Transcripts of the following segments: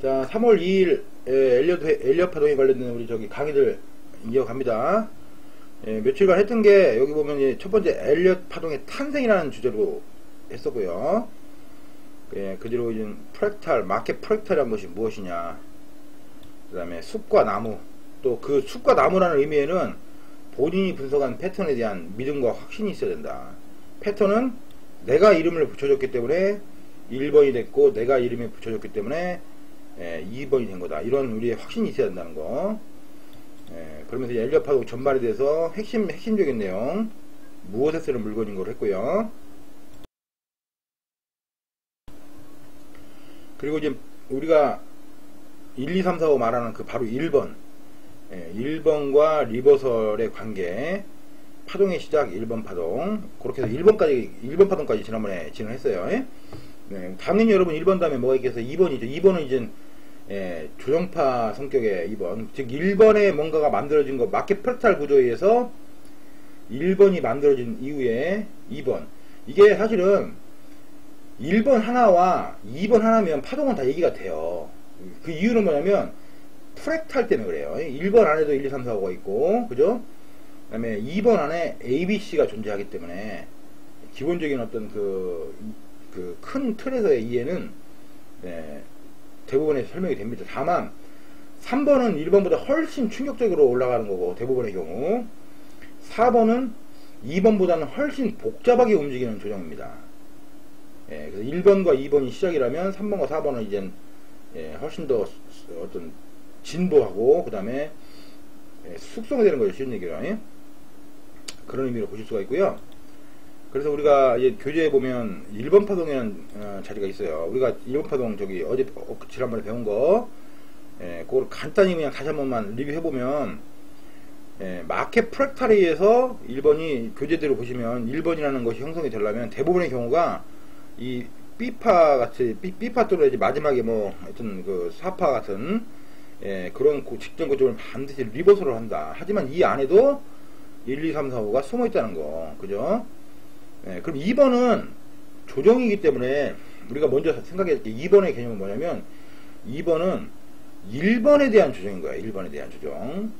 자, 3월 2일 엘리엇 파동에 관련된 우리 저기 강의들 이어갑니다. 며칠간 했던 게 여기 보면 첫 번째 엘리엇 파동의 탄생이라는 주제로 했었고요. 그 뒤로 이제 프랙탈, 마켓 프랙탈이란 것이 무엇이냐. 그 다음에 숲과 나무. 또 그 숲과 나무라는 의미에는 본인이 분석한 패턴에 대한 믿음과 확신이 있어야 된다. 패턴은 내가 이름을 붙여줬기 때문에 1번이 됐고, 내가 이름을 붙여줬기 때문에 2번이 된 거다. 이런 우리의 확신이 있어야 된다는 거. 그러면서 엘리엇 파동 전반에 대해서 핵심적인 내용, 무엇에 쓰는 물건인 걸 했고요. 그리고 이제 우리가 1, 2, 3, 4, 5 말하는 그 바로 1번. 1번과 리버설의 관계, 파동의 시작 1번 파동. 그렇게 해서 1번 파동까지 지난번에 진행했어요. 당연히 여러분 1번 다음에 뭐가 있겠어요? 2번이죠. 2번은 이제 조정파 성격의 2번. 즉 1번에 뭔가가 만들어진 거, 마켓 프랙탈 구조에 의해서 1번이 만들어진 이후에 2번. 이게 사실은 1번 하나와 2번 하나면 파동은 다 얘기가 돼요. 그 이유는 뭐냐면 프랙탈 때문에 그래요. 1번 안에도 1, 2, 3, 4, 5가 있고, 그죠? 그 다음에 2번 안에 ABC가 존재하기 때문에 기본적인 어떤 그 큰 틀에서의 이해는 대부분의 설명이 됩니다. 다만 3번은 1번보다 훨씬 충격적으로 올라가는 거고, 대부분의 경우 4번은 2번보다는 훨씬 복잡하게 움직이는 조정입니다. 그래서 1번과 2번이 시작이라면 3번과 4번은 이제 훨씬 더 어떤 진보하고, 그 다음에 숙성이 되는 거죠. 쉬운 얘기로. 그런 의미로 보실 수가 있고요. 그래서 우리가 이제 교재에 보면 1번 파동이라는 자리가 있어요. 우리가 1번 파동 저기 지난번에 배운 거, 그걸 간단히 그냥 다시 한 번만 리뷰해보면, 마켓 프랙탈에 의해서 1번이 교재대로 보시면 1번이라는 것이 형성이 되려면 대부분의 경우가 이 B파 같은, B파 또는 이제 마지막에 뭐 하여튼 그 4파 같은 그런 직전 고점을 반드시 리버설을 한다. 하지만 이 안에도 1, 2, 3, 4, 5가 숨어 있다는 거. 그죠? 그럼 2번은 조정이기 때문에 우리가 먼저 생각해야 될 게 2번의 개념은 뭐냐면 2번은 1번에 대한 조정인 거야. 1번에 대한 조정.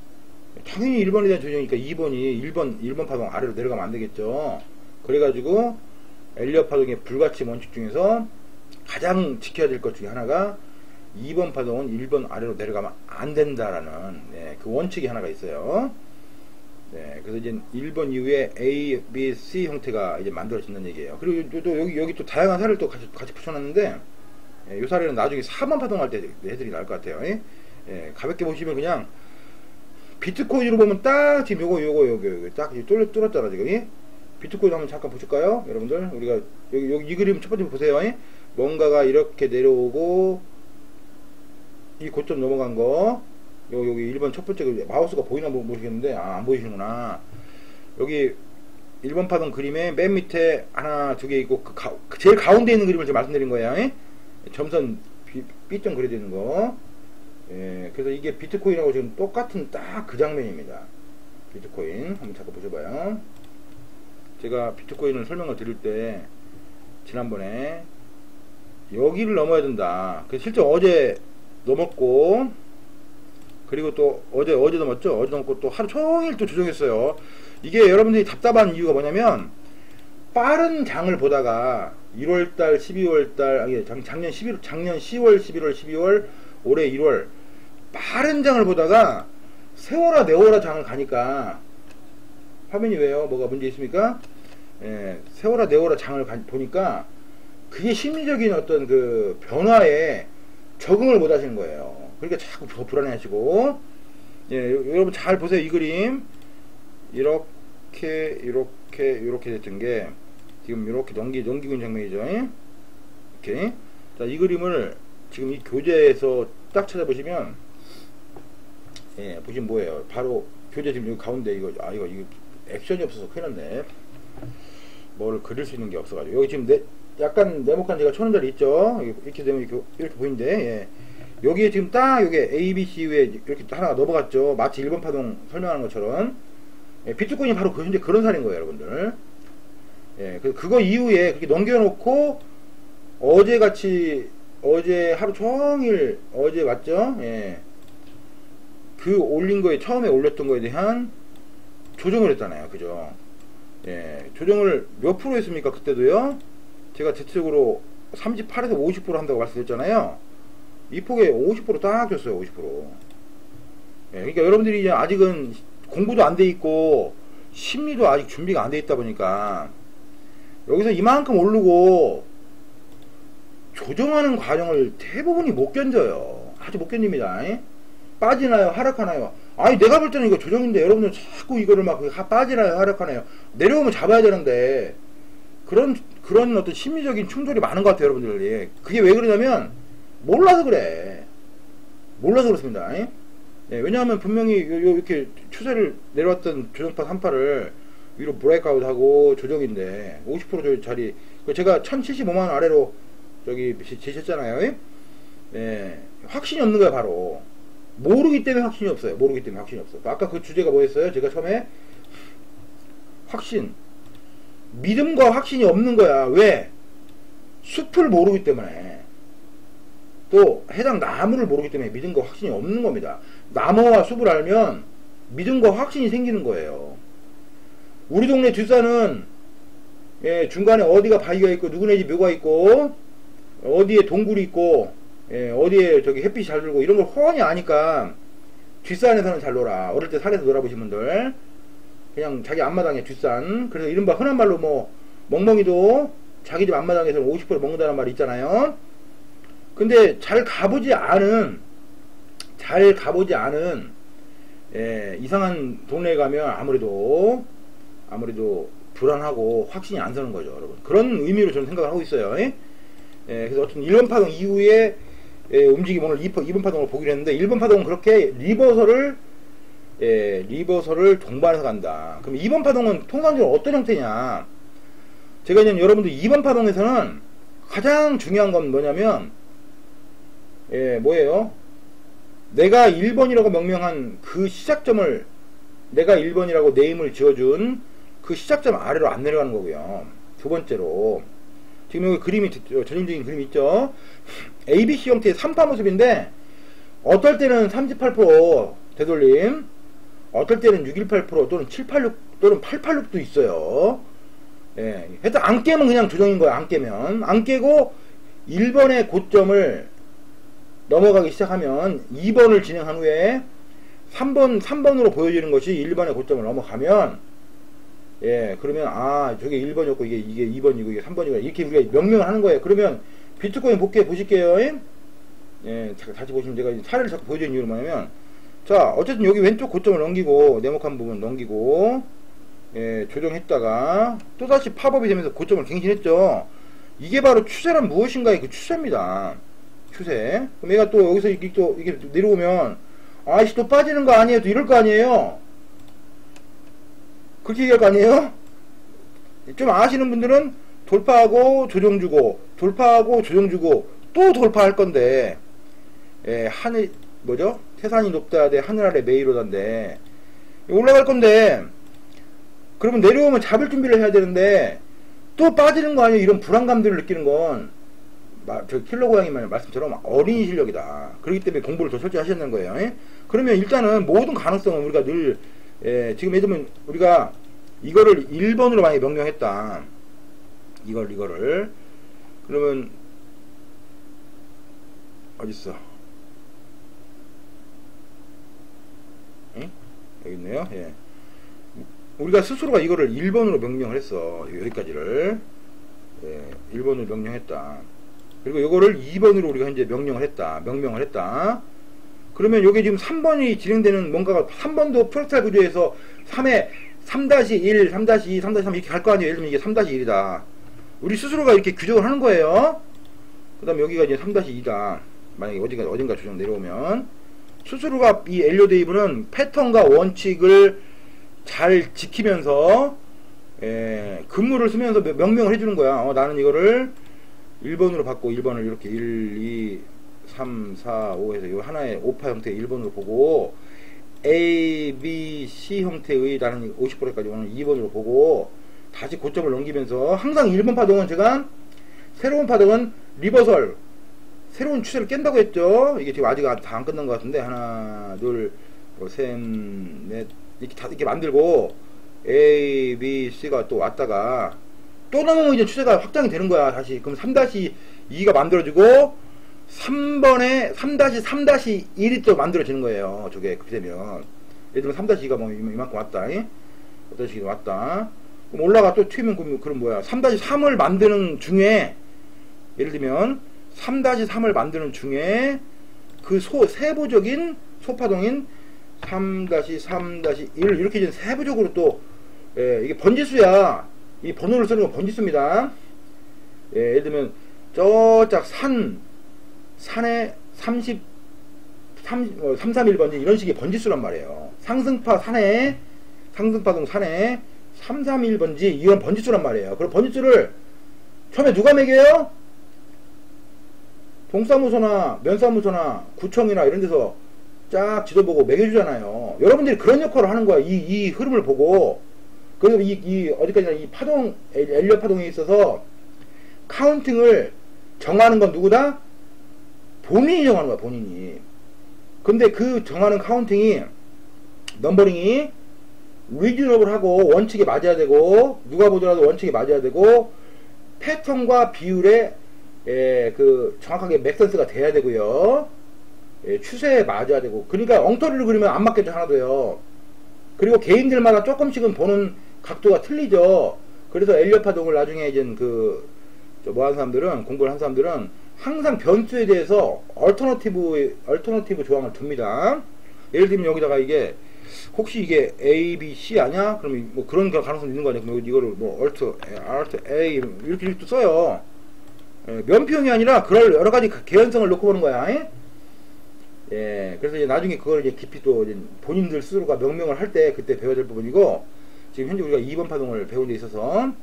당연히 1번에 대한 조정이니까 2번이 1번 파동 아래로 내려가면 안 되겠죠. 그래가지고 엘리엇 파동의 불가침 원칙 중에서 가장 지켜야 될 것 중에 하나가 2번 파동은 1번 아래로 내려가면 안 된다라는 그 원칙이 하나가 있어요. 그래서 이제 1번 이후에 A, B, C 형태가 이제 만들어진다는 얘기예요. 그리고 또 여기 또 다양한 사례를 또 같이 붙여놨는데, 이 사례는 나중에 4번 파동할 때 애들이 나올 것 같아요. 가볍게 보시면 그냥 비트코인으로 보면 딱 지금 요거 딱 뚫었잖아 지금. 비트코인 한번 잠깐 보실까요, 여러분들? 우리가 여기 이 그림 첫 번째 보세요. 뭔가가 이렇게 내려오고 이 고점 넘어간 거. 여기 1번 첫 번째 마우스가 보이나 모르겠는데, 안 보이시는구나. 여기 1번 파동 그림에 맨 밑에 하나, 두 개 있고, 제일 가운데 있는 그림을 제가 말씀드린 거예요. 점선 B점 그려져 있는 거. 그래서 이게 비트코인하고 지금 똑같은 딱 그 장면입니다. 비트코인. 한번 잠깐 보셔봐요. 제가 비트코인을 설명을 드릴 때, 지난번에, 여기를 넘어야 된다. 그래서 실제 어제 넘었고, 그리고 또 어제 넘었죠? 어제 넘고 또 하루 종일 또 조정했어요. 이게 여러분들이 답답한 이유가 뭐냐면, 빠른 장을 보다가 1월달, 12월달, 작년 10월, 11월, 12월, 올해 1월, 빠른 장을 보다가 세워라 내워라 장을 가니까, 화면이 왜요? 뭐가 문제 있습니까? 세워라 내워라 장을 보니까 그게 심리적인 어떤 그 변화에 적응을 못 하시는 거예요. 그러니까 자꾸 불안해 하시고, 여러분 잘 보세요. 이 그림 이렇게 됐던 게 지금 이렇게 넘기고 있는 장면이죠. 이렇게. 자, 이 그림을 지금 이 교재에서 딱 찾아보시면, 보시면 뭐예요? 바로 교재 지금 여기 가운데 이거 액션이 없어서 큰일 났네. 뭐를 그릴 수 있는 게 없어가지고. 여기 지금 약간 네모칸 제가 쳐놓은 자리 있죠? 이렇게 되면 이렇게 보이는데, 여기에 지금 딱 여기 A, B, C 위에 이렇게 하나가 넘어갔죠. 마치 1번 파동 설명하는 것처럼. 비트코인이 바로 현재 그런 사례인 거예요, 여러분들. 그거 이후에 그렇게 넘겨놓고 어제같이 어제 하루 종일 어제 맞죠? 예. 그 올린 거에 처음에 올렸던 거에 대한 조정을 했잖아요. 그죠? 예. 조정을 몇 프로 했습니까? 그때도요. 제가 대체적으로 38에서 50% 한다고 말씀드렸잖아요. 이 폭에 50%딱 줬어요. 50%. 예. 그러니까 여러분들이 이제 아직은 공부도 안 돼 있고 심리도 아직 준비가 안 돼 있다 보니까 여기서 이만큼 오르고 조정하는 과정을 대부분이 못 견뎌요. 아주 못 견딥니다. 예? 빠지나요? 하락하나요? 아니 내가 볼 때는 이거 조정인데 여러분들 자꾸 이거를 막 빠지나요? 하락하나요? 내려오면 잡아야 되는데 그런 어떤 심리적인 충돌이 많은 것 같아요. 여러분들. 예. 그게 왜 그러냐면 몰라서 그래. 몰라서 그렇습니다. 예? 예, 왜냐하면 분명히 이렇게 추세를 내려왔던 조정파 3파를 위로 브레이크아웃 하고 조정인데 50%짜리 제가 1075만원 아래로 저기 제시했잖아요. 예, 확신이 없는 거야. 바로 모르기 때문에 확신이 없어요. 모르기 때문에 확신이 없어. 아까 그 주제가 뭐였어요? 제가 처음에 확신, 믿음과 확신이 없는 거야. 왜? 숲을 모르기 때문에, 또 해당 나무를 모르기 때문에 믿음과 확신이 없는 겁니다. 나무와 숲을 알면 믿음과 확신이 생기는 거예요. 우리 동네 뒷산은 예, 중간에 어디가 바위가 있고 누구네 집 묘가 있고 어디에 동굴이 있고 예, 어디에 저기 햇빛이 잘 들고 이런 걸 훤히 아니까 뒷산에서는 잘 놀아. 어릴 때 산에서 놀아보신 분들 그냥 자기 앞마당에 뒷산, 그래서 이른바 흔한 말로 뭐 멍멍이도 자기 집 앞마당에서는 50% 먹는다는 말이 있잖아요. 근데 잘 가보지 않은 예, 이상한 동네에 가면 아무래도 불안하고 확신이 안 서는 거죠, 여러분. 그런 의미로 저는 생각을 하고 있어요. 예? 예, 그래서 어떤 1번 파동 이후에 예, 움직임 오늘 2번 파동을 보기로 했는데 1번 파동은 그렇게 리버설을 동반해서 간다. 그럼 2번 파동은 통상적으로 어떤 형태냐? 제가 이제 여러분들 2번 파동에서는 가장 중요한 건 뭐냐면 예, 뭐예요? 내가 1번이라고 명명한 그 시작점을 내가 1번이라고 네임을 지어준 그 시작점 아래로 안 내려가는 거고요. 두 번째로 지금 여기 그림이 전형적인 그림이 있죠. ABC 형태의 3파 모습인데 어떨 때는 38% 되돌림, 어떨 때는 618% 또는 786 또는 886도 있어요. 예, 하여튼 안 깨면 그냥 조정인 거야. 안 깨면 안 깨고 1번의 고점을 넘어가기 시작하면 2번을 진행한 후에 3번으로 보여지는 것이 1번의 고점을 넘어가면 예, 그러면 아 저게 1번이었고 이게 2번이고 이게 3번이고 이렇게 우리가 명명을 하는 거예요. 그러면 비트코인 복귀해 보실게요. 예, 다시 보시면 제가 사례를 자꾸 보여주는 이유는 뭐냐면 자 어쨌든 여기 왼쪽 고점을 넘기고 네모칸 부분 넘기고 예, 조정했다가 또다시 팝업이 되면서 고점을 갱신했죠. 이게 바로 추세란 무엇인가의 그 추세입니다. 추세. 그럼 얘가 또 여기서 이게 내려오면 아이씨 또 빠지는 거 아니에요? 또 이럴 거 아니에요? 그렇게 얘기할 거 아니에요? 좀 아시는 분들은 돌파하고 조정 주고 돌파하고 조정 주고 또 돌파할 건데 예, 하늘 뭐죠? 태산이 높다 대 하늘 아래 메이로다인데 올라갈 건데 그러면 내려오면 잡을 준비를 해야 되는데 또 빠지는 거 아니에요? 이런 불안감들을 느끼는 건 저 킬러 고양이 말씀처럼 어린이 실력이다. 그렇기 때문에 공부를 더 철저히 하셔야 되는 거예요. 예? 그러면 일단은 모든 가능성은 우리가 늘 예, 지금 예를 들면 우리가 이거를 1번으로 많이 명명했다. 이거를 그러면 어딨어? 예? 여기 있네요. 예. 우리가 스스로가 이거를 1번으로 명명을 했어. 여기까지를 예, 1번으로 명명했다. 그리고 이거를 2번으로 우리가 현재 명명을 했다. 그러면 여기 지금 3번이 진행되는 뭔가가 3번도 프랙탈 구조에서 3에 3-1, 3-2, 3-3 이렇게 갈 거 아니에요. 예를 들면 이게 3-1이다. 우리 스스로가 이렇게 규정을 하는 거예요. 그 다음에 여기가 이제 3-2다. 만약에 어딘가 조정 내려오면 스스로가 이 엘리오 데이브는 패턴과 원칙을 잘 지키면서 근무를 쓰면서 명명을 해주는 거야. 나는 이거를 1번으로 받고 1번을 이렇게 1, 2, 3, 4, 5 해서 이 하나의 5파 형태의 1번으로 보고 A, B, C 형태의 나는 50%까지 오는 2번으로 보고 다시 고점을 넘기면서 항상 1번 파동은 제가 새로운 파동은 리버설 새로운 추세를 깬다고 했죠. 이게 지금 아직 다 안 끝난 것 같은데, 하나, 둘, 셋, 넷, 이렇게 다 이렇게 만들고, A, B, C가 또 왔다가, 또 넘으면 이제 추세가 확장이 되는 거야, 다시. 그럼 3-2가 만들어지고, 3번에 3-3-1이 또 만들어지는 거예요. 저게, 그렇게 되면. 예를 들면 3-2가 뭐 이만큼 왔다. 어떤 식으로 왔다. 그럼 올라가 또 튀면 그럼 뭐야. 3-3을 만드는 중에, 예를 들면, 3-3을 만드는 중에, 그 세부적인 소파동인 3-3-1 이렇게 이제 세부적으로 또, 이게 번지수야. 이 번호를 쓰는 건 번지수입니다. 예를 들면, 저짝 산에 331번지 이런 식의 번지수란 말이에요. 상승파동 산에 331번지 이런 번지수란 말이에요. 그럼 번지수를 처음에 누가 매겨요? 동사무소나 면사무소나 구청이나 이런 데서 쫙 지도 보고 매겨주잖아요. 여러분들이 그런 역할을 하는 거야. 이 흐름을 보고. 그래서 어디까지나 이 파동, 엘리엇 파동에 있어서 카운팅을 정하는 건 누구다? 본인이 정하는 거야, 본인이. 근데 그 정하는 카운팅이, 넘버링이 리즈너블하고 원칙에 맞아야 되고, 누가 보더라도 원칙에 맞아야 되고, 패턴과 비율에 정확하게 맥센스가 돼야 되고요. 추세에 맞아야 되고. 그러니까 엉터리를 그리면 안 맞겠죠, 하나도요. 그리고 개인들마다 조금씩은 보는 각도가 틀리죠. 그래서 엘리엇 파동을 나중에 이제 뭐 하는 사람들은, 공부를 한 사람들은 항상 변수에 대해서 얼터너티브 조항을 둡니다. 예를 들면 여기다가 이게, 혹시 이게 A, B, C 아니야? 그러면 뭐 그런 가능성이 있는 거 아니야? 그럼 이거를 뭐 Alt A 이렇게 또 써요. 면피용이 아니라 그럴 여러 가지 개연성을 놓고 보는 거야. 그래서 이제 나중에 그걸 이제 깊이 또 이제 본인들 스스로가 명명을 할 때 그때 배워야 될 부분이고, 지금 현재 우리가 2번 파동을 배운 데 있어서,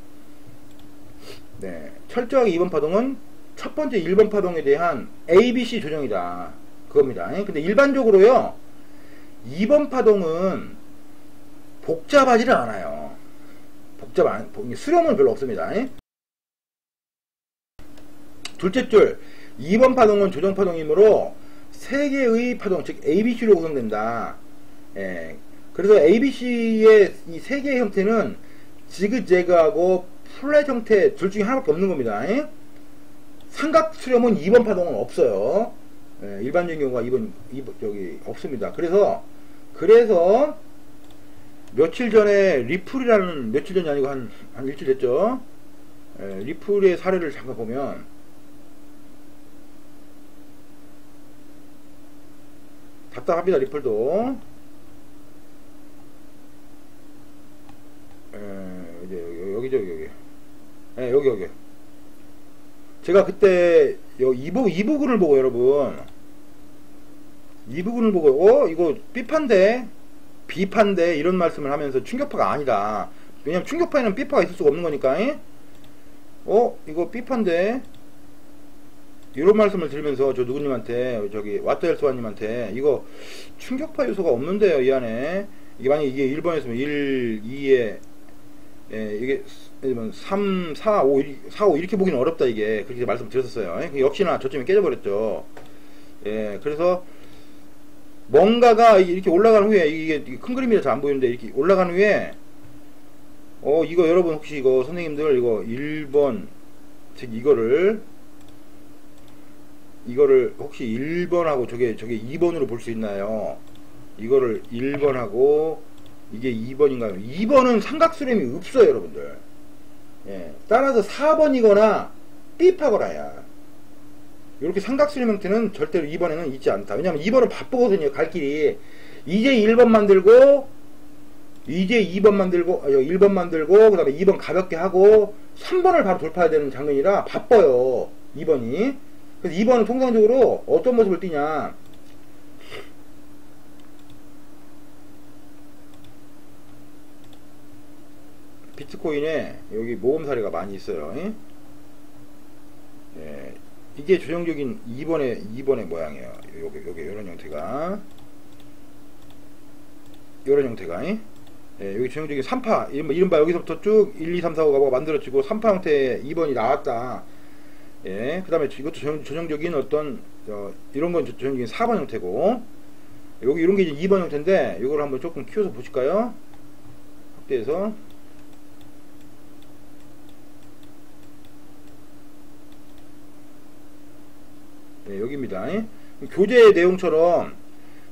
철저하게 2번 파동은 첫 번째 1번 파동에 대한 ABC 조정이다. 그겁니다. 근데 일반적으로요, 2번 파동은 복잡하지는 않아요. 수렴은 별로 없습니다. 둘째 줄, 2번 파동은 조정 파동이므로 3개의 파동, 즉 ABC로 구성된다. 그래서 ABC의 이 3개의 형태는 지그재그하고 플랫 형태 둘 중에 하나밖에 없는 겁니다. 삼각 수렴은 2번 파동은 없어요. 일반적인 경우가 2번 여기 없습니다. 그래서 며칠 전에 리플이라는, 며칠 전이 아니고 한 일주일 됐죠. 리플의 사례를 잠깐 보면, 답답합니다. 리플도. 여기. 여기. 제가 그때 이부근을 보고, 여러분, 이부근을 보고 이거 B판데 B판데 이런 말씀을 하면서 충격파가 아니다. 왜냐면 충격파에는 B파가 있을 수가 없는 거니까. 이거 B판데 이런 말씀을 드리면서 저 누구님한테, 저기 왓더헬스와님한테, 이거 충격파 요소가 없는데요, 이 안에. 이게 만약에 이게 1번이었으면 1, 2에 이게 3, 4, 5 이렇게 보기는 어렵다, 이게. 그렇게 말씀드렸었어요. 역시나 저점이 깨져버렸죠. 그래서 뭔가가 이렇게 올라간 후에, 이게 큰 그림이라 잘 안 보이는데, 이렇게 올라간 후에, 이거 여러분 혹시 이거 선생님들 이거 1번, 즉 이거를 혹시 1번하고 저게 2번으로 볼 수 있나요? 이거를 1번하고 이게 2번인가요? 2번은 삼각수렴이 없어요, 여러분들. 따라서 4번이거나 B파거라야. 이렇게 삼각수렴 형태는 절대로 2번에는 있지 않다. 왜냐면 2번은 바쁘거든요, 갈 길이. 이제 1번 만들고, 1번 만들고, 그 다음에 2번 가볍게 하고, 3번을 바로 돌파해야 되는 장면이라 바빠요, 2번이. 그래서 2번은 통상적으로 어떤 모습을 띠냐. 비트코인에 여기 모험 사례가 많이 있어요. 이게 조정적인 2번의 모양이에요. 요게 요런 형태가. 여기 조정적인 3파, 이른바 여기서부터 쭉 1, 2, 3, 4, 5가 만들어지고 3파 형태의 2번이 나왔다. 예, 그 다음에 이것도 전형적인 어떤 이런 건 전형적인 4번 형태고, 여기 이런 게 이제 2번 형태인데 이걸 한번 조금 키워서 보실까요? 확대해서. 네, 여기입니다. 교재 내용처럼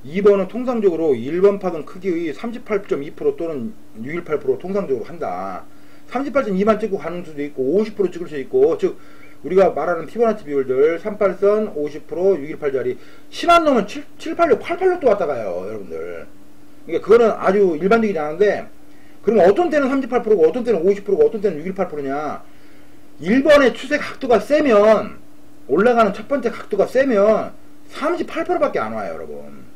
2번은 통상적으로 1번 파동 크기의 38.2% 또는 6.18% 통상적으로 한다. 38.2만 찍고 가는 수도 있고 50% 찍을 수 있고, 즉 우리가 말하는 피보나치 비율들 38선 50% 6.18짜리 심한 놈은 786, 886도 왔다 가요, 여러분들. 그러니까 그거는 아주 일반적이지 않은데, 그러면 어떤 때는 38%고 어떤 때는 50%고 어떤 때는 6.18%냐. 1번의 추세 각도가 세면, 올라가는 첫 번째 각도가 세면 38%밖에 안 와요, 여러분.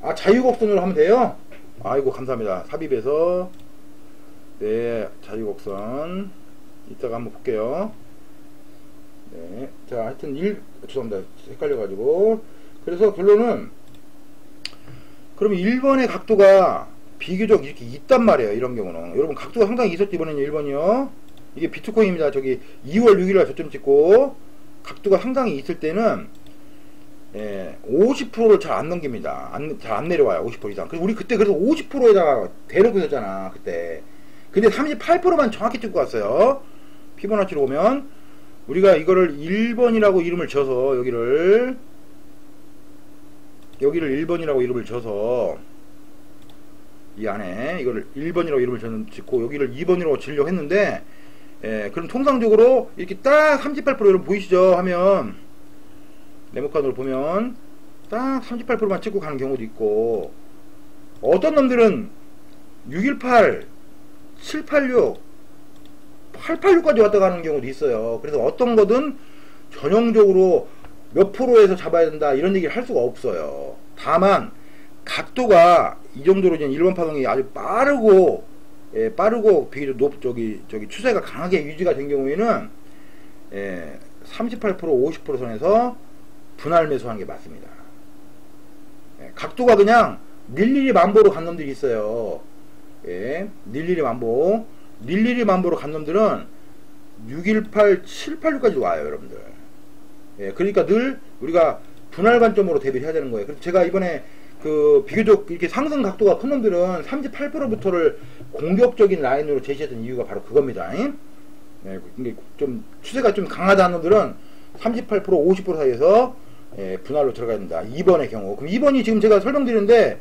아, 자유곡선으로 하면 돼요? 아이고, 감사합니다. 삽입해서. 네, 자유곡선. 이따가 한번 볼게요. 네. 자, 하여튼 죄송합니다. 헷갈려가지고. 그래서 결론은, 그러면 1번의 각도가 비교적 이렇게 있단 말이에요, 이런 경우는. 여러분, 각도가 상당히 있었죠, 이번에는 1번이요. 이게 비트코인입니다. 저기 2월 6일날 저점 찍고, 각도가 상당히 있을 때는, 예, 50%를 잘 안 넘깁니다. 잘 안 내려와요, 50% 이상. 그래서 우리 그때 그래서 50%에다가 대놓고 있었잖아, 그때. 근데 38%만 정확히 찍고 왔어요. 피보나치로 보면, 우리가 이거를 1번이라고 이름을 져서, 여기를 1번이라고 이름을 져서, 이 안에 이거를 1번이라고 이름을 짓고 여기를 2번이라고 지려고 했는데, 예, 그럼 통상적으로 이렇게 딱 38% 여러분 보이시죠? 하면 네모칸으로 보면 딱 38%만 찍고 가는 경우도 있고, 어떤 놈들은 618, 786, 886까지 왔다 가는 경우도 있어요. 그래서 어떤 거든 전형적으로 몇 프로에서 잡아야 된다 이런 얘기를 할 수가 없어요. 다만 각도가 이 정도로 이제 1번 파동이 아주 빠르고, 예, 빠르고 비교적 추세가 강하게 유지가 된 경우에는, 예, 38%, 50% 선에서 분할 매수하는 게 맞습니다. 예, 각도가 그냥 닐리리 만보로 간 놈들이 있어요. 예, 닐리리 만보로 간 놈들은 618, 786까지 와요, 여러분들. 예, 그러니까 늘 우리가 분할 관점으로 대비를 해야 되는 거예요. 그래서 제가 이번에 비교적 이렇게 상승 각도가 큰 놈들은 38%부터를 공격적인 라인으로 제시했던 이유가 바로 그겁니다. 예, 좀 추세가 좀 강하다는 놈들은 38%, 50% 사이에서, 예, 분할로 들어가야 된다. 2번의 경우. 그럼 2번이 지금 제가 설명드리는데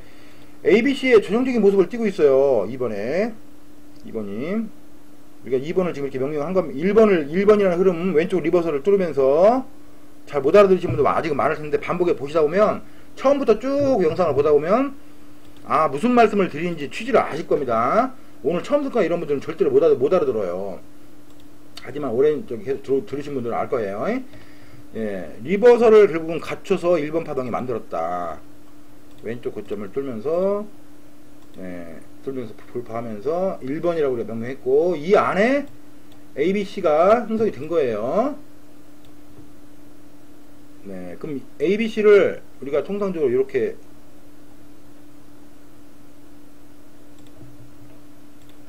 ABC의 전형적인 모습을 띠고 있어요. 2번이 우리가 2번을 지금 이렇게 명명한 겁니다. 1번이라는 흐름 왼쪽 리버설을 뚫으면서, 잘 못 알아들으신 분도 아직은 많을 텐데 반복해 보시다 보면, 처음부터 쭉 영상을 보다 보면 무슨 말씀을 드리는지 취지를 아실 겁니다. 오늘 처음 듣거나 이런 분들은 절대로 못 알아들어요. 하지만 오래 계속 들으신 분들은 알 거예요. 예, 리버설을 결국은 갖춰서 1번 파동이 만들었다. 왼쪽 고점을 뚫면서, 예, 돌파하면서 1번이라고 우리가 명명했고, 이 안에 ABC가 형성이 된 거예요. 네, 그럼 ABC를 우리가 통상적으로 이렇게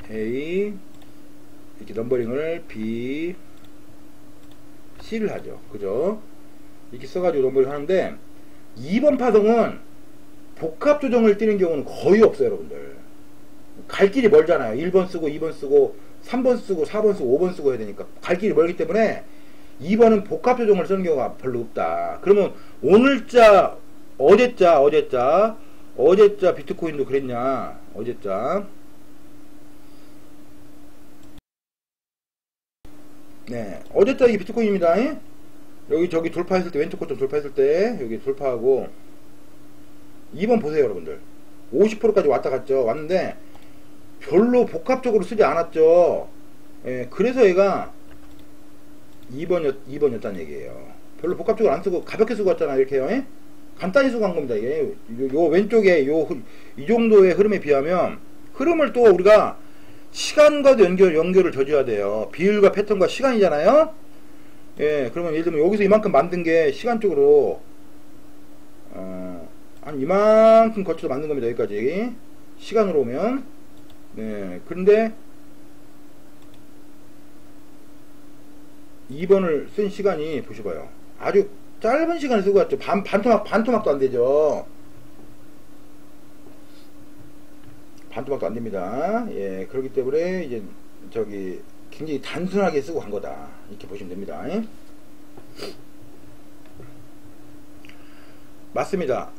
A 이렇게 넘버링을 B, C를 하죠. 그죠? 이렇게 써가지고 넘버링 하는데, 2번 파동은 복합 조정을 띄는 경우는 거의 없어요, 여러분들. 갈 길이 멀잖아요. 1번 쓰고 2번 쓰고 3번 쓰고 4번 쓰고 5번 쓰고 해야 되니까 갈 길이 멀기 때문에 2번은 복합 조정을 쓰는 경우가 별로 없다. 그러면 오늘자, 어제자 비트코인도 그랬냐? 어제자. 네, 어제자 이게 비트코인입니다. 여기 저기 돌파했을 때, 왼쪽 고점 돌파했을 때 여기 돌파하고 2번 보세요, 여러분들. 50%까지 왔다 갔죠. 왔는데 별로 복합적으로 쓰지 않았죠. 예, 그래서 얘가 2번이었다는 얘기예요. 별로 복합적으로 안 쓰고 가볍게 쓰고 왔잖아요. 이렇게요. 예? 간단히 쓰고 간 겁니다. 이게 요 왼쪽에 이 정도의 흐름에 비하면, 흐름을 또 우리가 시간과도 연결을 져줘야 돼요. 비율과 패턴과 시간이잖아요. 예, 그러면 예를 들면 여기서 이만큼 만든 게 시간적으로 한 이만큼 거쳐서 만든 겁니다. 여기까지 시간으로 오면. 네, 그런데 2번을 쓴 시간이 보셔봐요. 아주 짧은 시간을 쓰고 왔죠. 반토막도 안 되죠. 반토막도 안 됩니다. 예, 그렇기 때문에 이제 저기 굉장히 단순하게 쓰고 간 거다. 이렇게 보시면 됩니다. 맞습니다.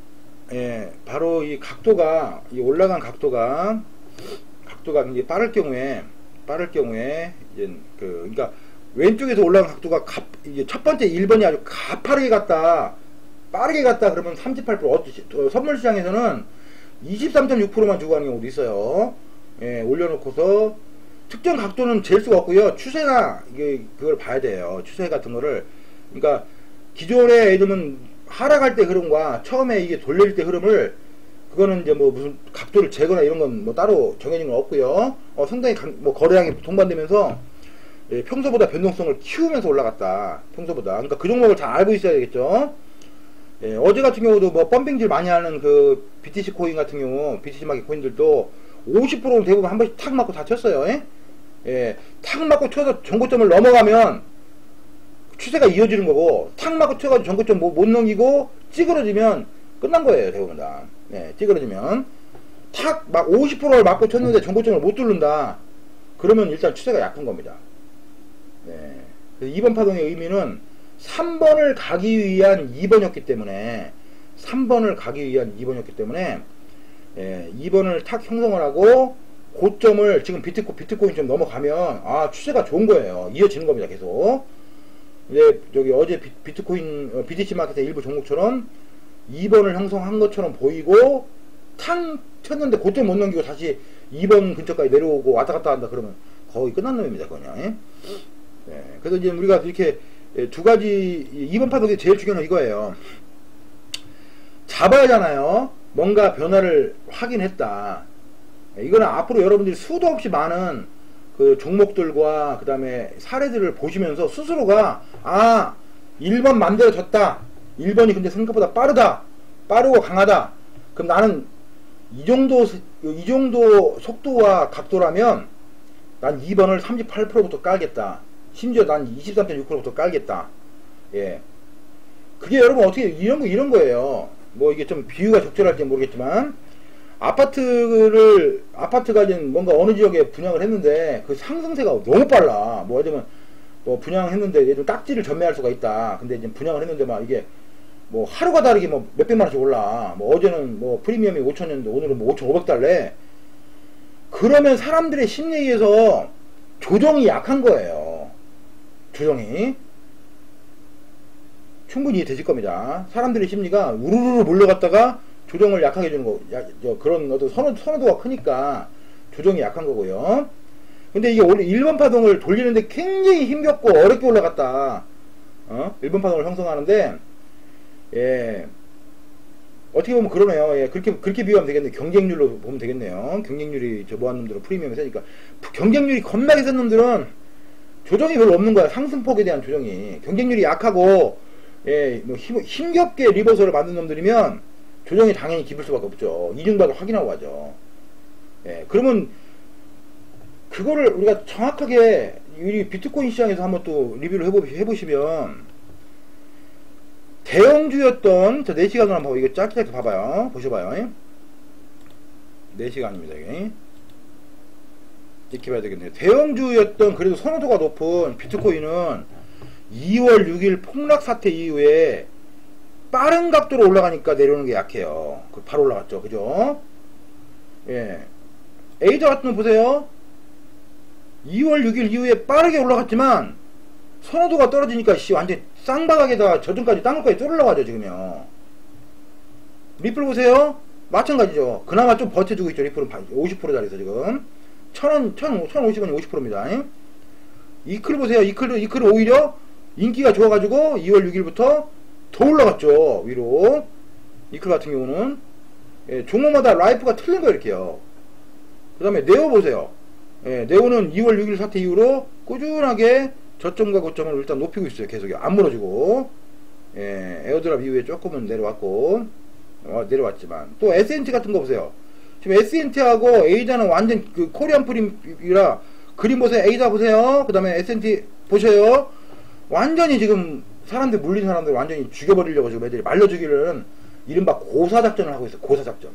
예, 바로 이 각도가, 이 올라간 각도가 굉장히 빠를 경우에, 이제 그러니까 왼쪽에서 올라간 각도가 이제 첫 번째 1번이 아주 가파르게 갔다, 빠르게 갔다 그러면 38%, 선물 시장에서는 23.6%만 주고 가는 경우도 있어요. 예, 올려놓고서 특정 각도는 잴 수가 없고요. 추세나 그걸 봐야 돼요. 추세 같은 거를. 그러니까 기존에 예를 들면 하락할 때 흐름과 처음에 이게 돌릴 때 흐름을, 그거는 이제 뭐 무슨 각도를 재거나 이런 건 뭐 따로 정해진 건 없고요. 상당히 뭐 거래량이 동반되면서 예, 평소보다 변동성을 키우면서 올라갔다. 평소보다. 그러니까 그 종목을 잘 알고 있어야 되겠죠. 예, 어제 같은 경우도 뭐 펌핑질 많이 하는 그 BTC 코인 같은 경우, BTC 마켓 코인들도 50%는 대부분 한 번씩 탁 맞고 다 쳤어요. 예, 탁 맞고 쳐서 전고점을 넘어가면 추세가 이어지는 거고, 탁 맞고 쳐가지고 전고점 못 넘기고 찌그러지면 끝난 거예요. 대부분 다. 예, 찌그러지면 탁 막 50%를 맞고 쳤는데 전고점을 못 뚫는다. 그러면 일단 추세가 약한 겁니다. 네. 2번 파동의 의미는 3번을 가기 위한 2번이었기 때문에, 3번을 가기 위한 2번이었기 때문에, 예, 2번을 탁 형성을 하고 고점을 지금 비트코인 좀 넘어가면 추세가 좋은 거예요. 이어지는 겁니다. 계속. 이제 저기 어제 비트코인 BTC 마켓의 일부 종목처럼 2번을 형성한 것처럼 보이고 탕 쳤는데 고점 못 넘기고 다시 2번 근처까지 내려오고 왔다 갔다 한다 그러면 거의 끝난 놈입니다. 그냥. 네, 그래서 이제 우리가 이렇게 두 가지, 2번 파동이 제일 중요한 건 이거예요. 잡아야 하잖아요. 뭔가 변화를 확인했다. 이거는 앞으로 여러분들이 수도 없이 많은 그 종목들과 그 다음에 사례들을 보시면서 스스로가 1번 만들어졌다. 1번이 근데 생각보다 빠르고 강하다. 그럼 나는 이 정도 속도와 각도라면 난 2번을 38%부터 깔겠다. 심지어 난 23.6%부터 깔겠다. 예. 그게 여러분 어떻게 이런 거예요. 뭐 이게 좀 비유가 적절할지 모르겠지만, 아파트가 이제 뭔가 어느 지역에 분양을 했는데 그 상승세가 너무 빨라. 뭐 예를 들면 뭐 분양했는데 예를 들면 딱지를 전매할 수가 있다. 근데 이제 분양을 했는데 막 이게 뭐 하루가 다르게 뭐 몇백만 원씩 올라. 뭐 어제는 뭐 프리미엄이 5천이었는데 오늘은 뭐 5,500달래. 그러면 사람들의 심리에 의해서 조정이 약한 거예요. 조정이. 충분히 이해되실 겁니다. 사람들의 심리가 우르르 몰려갔다가 조정을 약하게 해주는 거, 그런 어떤 선호도가 크니까 조정이 약한 거고요. 근데 이게 원래 1번 파동을 돌리는데 굉장히 힘겹고 어렵게 올라갔다. 1번 파동을 형성하는데, 예, 어떻게 보면 그러네요. 예, 그렇게 비유하면 되겠네요. 경쟁률로 보면 되겠네요. 경쟁률이 저 모한 놈들은 프리미엄이 세니까. 경쟁률이 겁나게 센 놈들은 조정이 별로 없는 거야. 상승폭에 대한 조정이. 경쟁률이 약하고, 예, 뭐 힘겹게 리버설을 만든 놈들이면 조정이 당연히 깊을 수밖에 없죠. 이중박을 확인하고 가죠. 예, 그러면 그거를 우리가 정확하게 우리 비트코인 시장에서 한번 또 리뷰를 해보시면, 대형주였던 저 4시간으로 한번 이거 짧게 봐봐요. 보셔봐요. 4시간입니다. 이게. 이렇게 봐야 되겠네요. 대형주였던 그래도 선호도가 높은 비트코인은 2월 6일 폭락 사태 이후에 빠른 각도로 올라가니까 내려오는 게 약해요. 바로 올라갔죠. 그죠? 예. 에이저 같은 거 보세요. 2월 6일 이후에 빠르게 올라갔지만 선호도가 떨어지니까 완전 쌍바닥에다가 저점까지 땅굴까지 뚫으려고 하죠. 지금요. 리플 보세요. 마찬가지죠. 그나마 좀 버텨주고 있죠. 리플은 50%짜리에서 지금 1050원이 50%입니다. 이클 보세요. 이클은 오히려 인기가 좋아가지고 2월 6일부터 더 올라갔죠. 위로. 이클 같은 경우는, 예, 종목마다 라이프가 틀린 거 이렇게요. 그 다음에 네오 보세요. 예, 네오는 2월 6일 사태 이후로 꾸준하게 저점과 고점을 일단 높이고 있어요. 계속 안 무너지고. 예, 에어드랍 이후에 조금은 내려왔고, 내려왔지만. 또 S&T 같은 거 보세요. 지금 S&T하고 에이자는 완전 코리안 프림이라, 그림 보세요. 에이자 보세요. 그 다음에 S&T 보셔요. 완전히 지금 사람들 물린 사람들 완전히 죽여버리려고 지금 애들이 말려주기는 이른바 고사작전을 하고 있어요. 고사작전.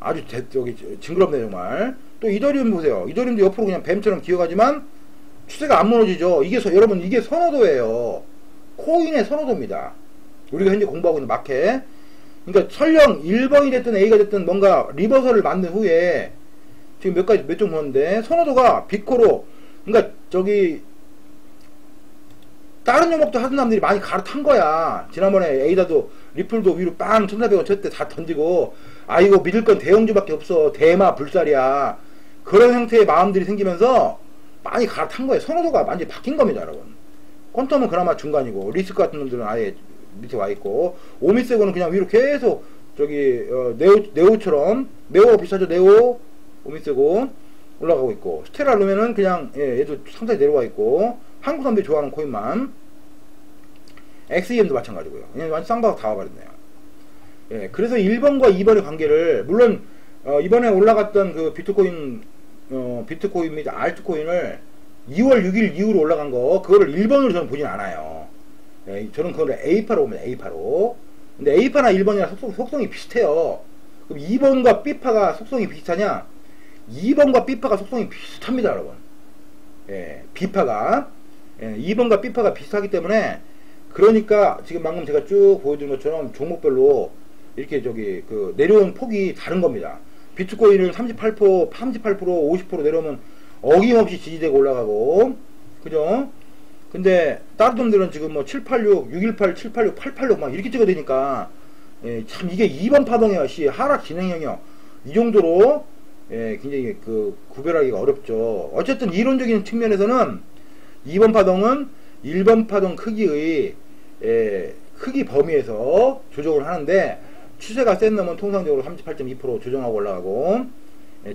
아주 저기 징그럽네 정말. 또 이더리움 보세요. 이더리움도 옆으로 그냥 뱀처럼 기어가지만 추세가 안 무너지죠. 이게 여러분 이게 선호도예요. 코인의 선호도입니다. 우리가 현재 공부하고 있는 마켓. 그러니까 설령 1번이 됐든 A가 됐든 뭔가 리버설을 만든 후에 지금 몇 종 보는데 선호도가 비코로, 그러니까 저기 다른 종목도 하던 사람들이 많이 갈아탄 거야. 지난번에 에이다도 리플도 위로 빵 1,400원 쳤대 다 던지고, 아 이거 믿을 건 대형주밖에 없어, 대마 불살이야, 그런 형태의 마음들이 생기면서 많이 갈아탄 거예요. 선호도가 완전히 바뀐 겁니다 여러분. 퀀텀은 그나마 중간이고 리스크 같은 놈들은 아예 밑에 와 있고, 오미세고는 그냥 위로 계속 저기 네오처럼, 네오가 비슷하죠. 네오 오미세고 올라가고 있고, 스테라루멘은 그냥 얘도 상당히 내려와 있고, 한국 사람들이 좋아하는 코인만. XEM도 마찬가지고요. 그냥 완전 쌍바닥 다 와버렸네요. 예, 그래서 1번과 2번의 관계를, 물론 이번에 올라갔던 그 비트코인 및 알트코인을 2월 6일 이후로 올라간 거, 그거를 1번으로 저는 보진 않아요. 예, 저는 그거를 A파로 봅니다. A파로. 근데 A파나 1번이랑 속성이 비슷해요. 그럼 2번과 B파가 속성이 비슷하냐? 2번과 B파가 속성이 비슷합니다 여러분. 예, B파가 2번과 B파가 비슷하기 때문에, 그러니까 지금 방금 제가 쭉 보여드린 것처럼 종목별로 이렇게 저기 그 내려온 폭이 다른 겁니다. 비트코인은 38%, 50% 내려오면 어김없이 지지되고 올라가고, 그죠? 근데 다른 놈들은 지금 뭐 786, 618, 786, 886 막 이렇게 찍어대니까, 참 이게 2번 파동이야, 하락 진행형이요. 이 정도로 굉장히 그 구별하기가 어렵죠. 어쨌든 이론적인 측면에서는 2번 파동은 1번 파동 크기의 크기 범위에서 조정을 하는데, 추세가 센 놈은 통상적으로 38.2% 조정하고 올라가고,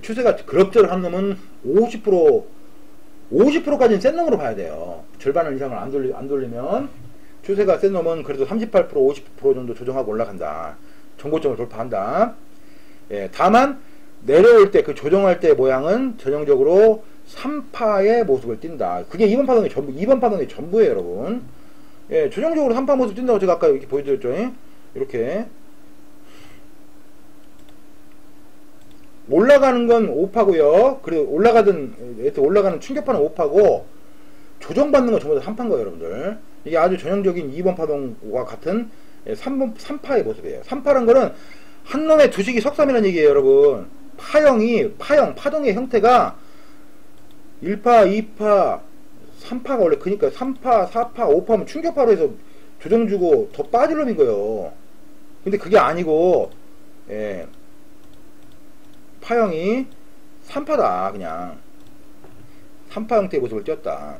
추세가 그럭저럭 한 놈은 50%까지는 센 놈으로 봐야 돼요. 절반 이상을 안 돌리면 추세가 센 놈은 그래도 38%, 50% 정도 조정하고 올라간다. 정고점을 돌파한다. 다만 내려올 때, 그 조정할 때 모양은 전형적으로 3파의 모습을 띈다. 그게 2번 파동의 전부예요 여러분. 전형적으로 3파 모습 띈다고 제가 아까 이렇게 보여드렸죠. 이렇게 올라가는 건 5파고요. 그리고 올라가는 충격파는 5파고, 조정받는 건 전부 다 3파인 거예요 여러분들. 이게 아주 전형적인 2번 파동과 같은 3파의 모습이에요. 3파란 거는 한 놈의 주식이 석삼이라는 얘기예요 여러분. 파동의 형태가 1파, 2파, 3파가 원래, 그니까 3파, 4파, 5파면 충격파로 해서 조정 주고 더 빠질 놈인 거예요. 근데 그게 아니고, 파형이 3파다. 그냥 3파 형태의 모습을 띄었다.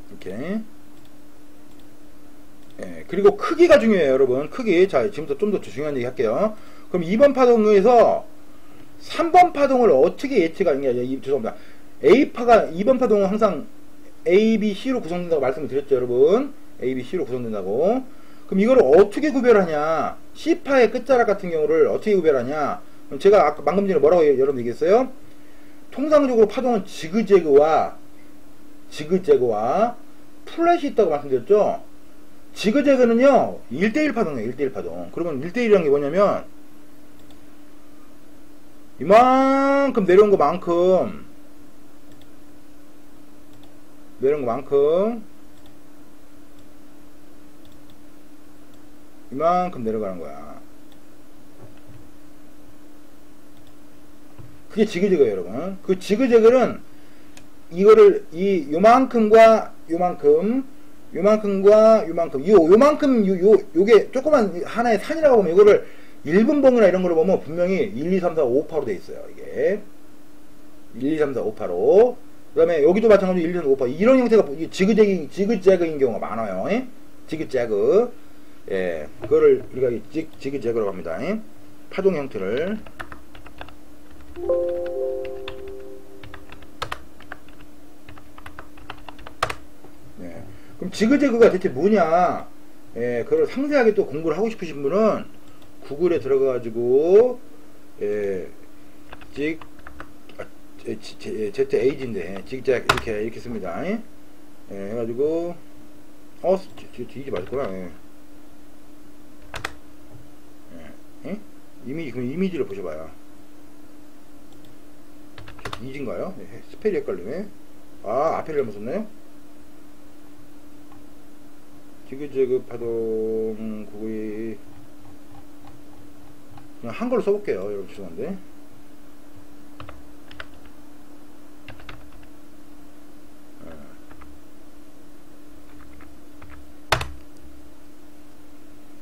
이렇게. 그리고 크기가 중요해요 여러분. 크기. 자, 지금부터 좀 더 중요한 얘기 할게요. 그럼 2번 파동에서 3번 파동을 어떻게 예측하느냐. 죄송합니다. A파가 2번 파동은 항상 A, B, C로 구성된다고 말씀을 드렸죠 여러분. A, B, C로 구성된다고. 그럼 이거를 어떻게 구별하냐. C파의 끝자락 같은 경우를 어떻게 구별하냐. 제가 아까 방금 전에 뭐라고 여러분 얘기했어요? 통상적으로 파동은 지그재그와 플랫이 있다고 말씀드렸죠? 지그재그는요 1대1 파동이에요. 1대1 파동. 그러면 1대1이라는 게 뭐냐면, 이만큼 내려온 것만큼 이만큼 내려가는 거야. 그게 지그재그예요 여러분. 그 지그재그는 이거를 요만큼과 요만큼 요게 조그만 하나의 산이라고 보면, 이거를 1분봉이나 이런 거를 보면 분명히 1, 2, 3, 4, 5파로 돼 있어요. 이게 1, 2, 3, 4, 5파로. 그 다음에 여기도 마찬가지로 1, 2, 3, 4, 5파. 이런 형태가 지그재그인 경우가 많아요. 지그재그. 그거를 우리가 지그재그라고 합니다. 파동 형태를. 그럼 지그재그가 대체 뭐냐? 그걸 상세하게 또 공부를 하고 싶으신 분은 구글에 들어가가지고 ZAG인데 지그재그 이렇게 씁니다. 예, 해가지고 뒤지 맞았구나. 예. 예? 이미지, 그럼 이미지를 보셔봐요. 이진가요? 예, 스펠이 헷갈리네. 아, 앞에를 잘못 썼네요. 지그재그 파동 구구이 그냥 한글로 써볼게요. 여러분 죄송한데.